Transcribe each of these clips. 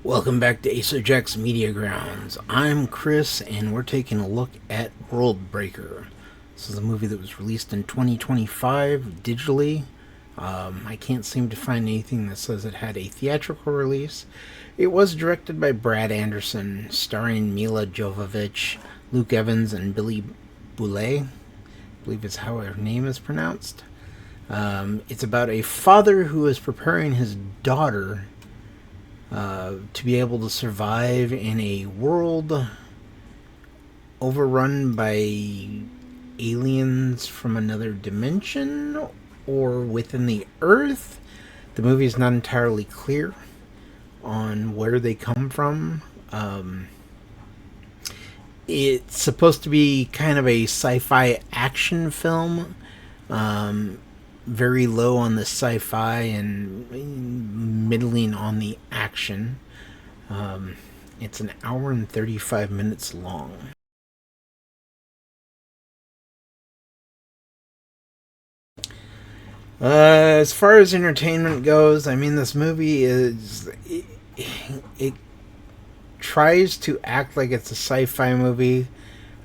Welcome back to Asojack's Media Grounds. I'm Chris, and we're taking a look at WorldBreaker. This is a movie that was released in 2025 digitally. I can't seem to find anything that says it had a theatrical release. It was directed by Brad Anderson, starring Milla Jovovich, Luke Evans, and Billie Boullet. I believe is how her name is pronounced. It's about a father who is preparing his daughter to be able to survive in a world overrun by aliens from another dimension or within the Earth. The movie is not entirely clear on where they come from. It's supposed to be kind of a sci-fi action film. Very low on the sci-fi and middling on the action. It's an hour and 35 minutes long. As far as entertainment goes, I mean, this movie it tries to act like it's a sci-fi movie.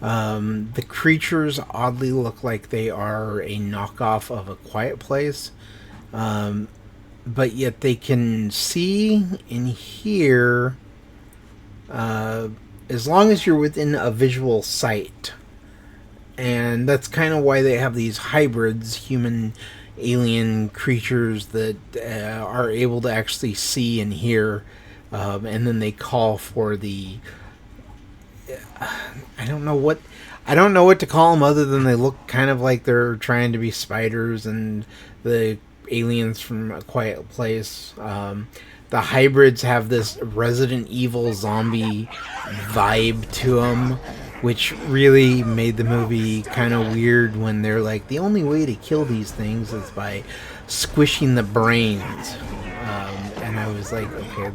The creatures oddly look like they are a knockoff of A Quiet Place, but yet they can see and hear as long as you're within a visual sight. And that's kind of why they have these hybrids, human alien creatures that are able to actually see and hear, and then they call for the I don't know what to call them other than they look kind of like they're trying to be spiders and the aliens from A Quiet Place. The hybrids have this Resident Evil zombie vibe to them, which really made the movie kind of weird when they're like, the only way to kill these things is by squishing the brains. And I was like, okay,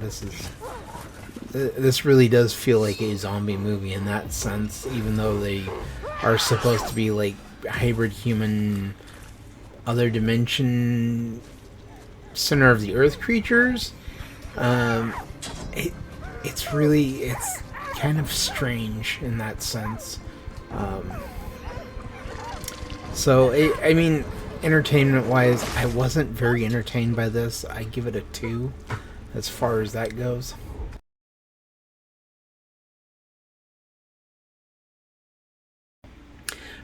this really does feel like a zombie movie in that sense, even though they are supposed to be like hybrid human, other dimension, center of the earth creatures. It's kind of strange in that sense. I mean, entertainment wise, I wasn't very entertained by this. I give it a 2 as far as that goes.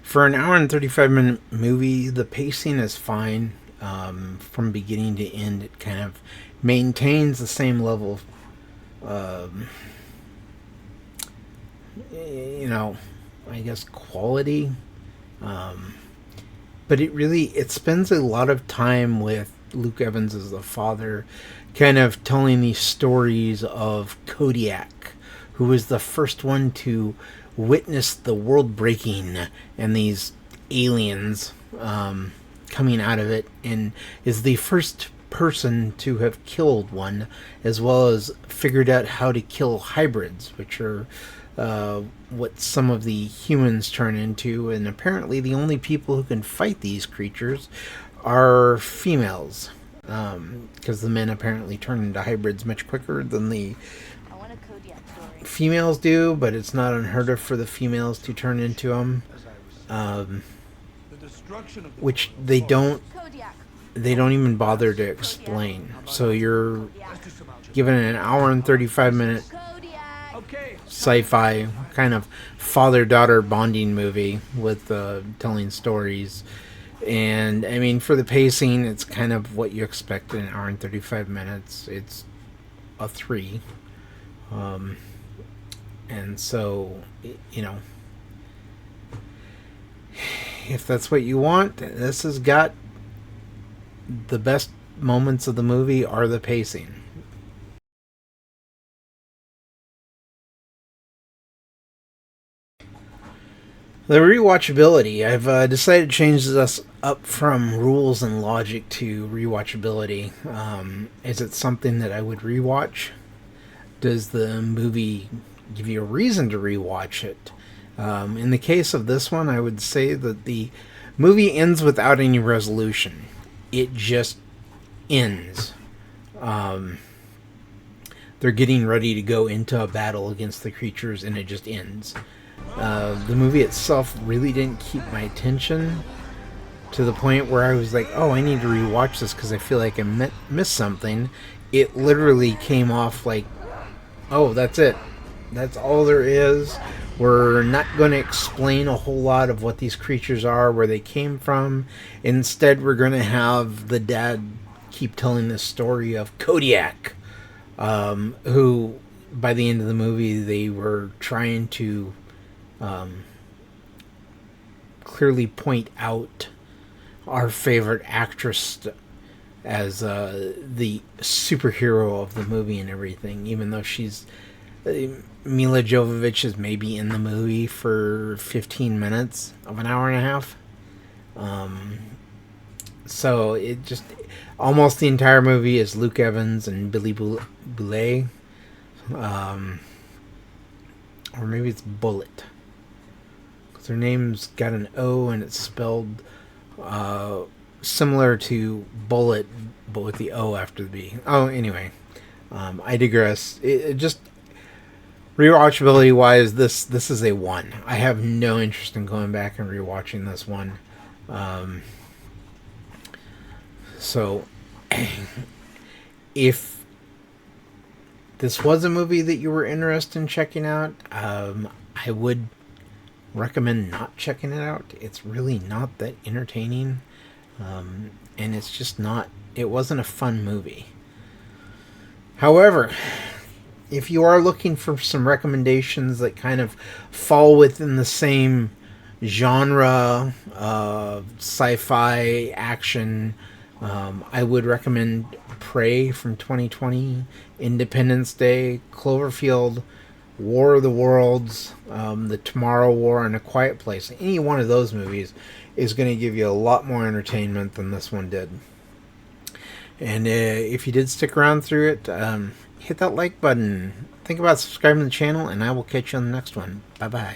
For an hour and 35-minute movie, the pacing is fine. From beginning to end, it kind of maintains the same level of, I guess, quality. But it spends a lot of time with Luke Evans as the father, kind of telling these stories of Kodiak, who was the first one to witness the world breaking and these aliens coming out of it, and is the first person to have killed one, as well as figured out how to kill hybrids, which are what some of the humans turn into. And apparently the only people who can fight these creatures are females, because the men apparently turn into hybrids much quicker than the females do, but it's not unheard of for the females to turn into them, which they don't even bother to explain. So you're given an hour and 35-minute sci-fi kind of father-daughter bonding movie with telling stories. And I mean, for the pacing, it's kind of what you expect in an hour and 35 minutes. It's a 3. And so, if that's what you want, this has got the best moments of the movie are the pacing. The rewatchability. I've decided to change this up from rules and logic to rewatchability. Is it something that I would rewatch? Does the movie give you a reason to rewatch it? In the case of this one, I would say that the movie ends without any resolution. It just ends. they're getting ready to go into a battle against the creatures, and it just ends. The movie itself really didn't keep my attention to the point where I was like, oh, I need to rewatch this because I feel like I missed something. It literally came off like, oh, that's it. That's all there is. We're not going to explain a whole lot of what these creatures are, where they came from. Instead, we're going to have the dad keep telling this story of Kodiak, who, by the end of the movie, they were trying to clearly point out our favorite actress as the superhero of the movie and everything, even though she's Milla Jovovich is maybe in the movie for 15 minutes of an hour and a half. So it just almost the entire movie is Luke Evans and Billie Boullet, or maybe it's Bullet. Their name's got an O and it's spelled similar to Bullet, but with the O after the B. Oh, anyway, I digress. It just rewatchability wise, this is a 1. I have no interest in going back and rewatching this one. So, if this was a movie that you were interested in checking out, I would recommend not checking it out. It's really not that entertaining, and it's just not. It wasn't a fun movie. However, if you are looking for some recommendations that kind of fall within the same genre of sci-fi action, I would recommend Prey from 2020, Independence Day, Cloverfield, War of the Worlds, The Tomorrow War, and A Quiet Place. Any one of those movies is going to give you a lot more entertainment than this one did. And if you did stick around through it, hit that like button. Think about subscribing to the channel, and I will catch you on the next one. Bye-bye.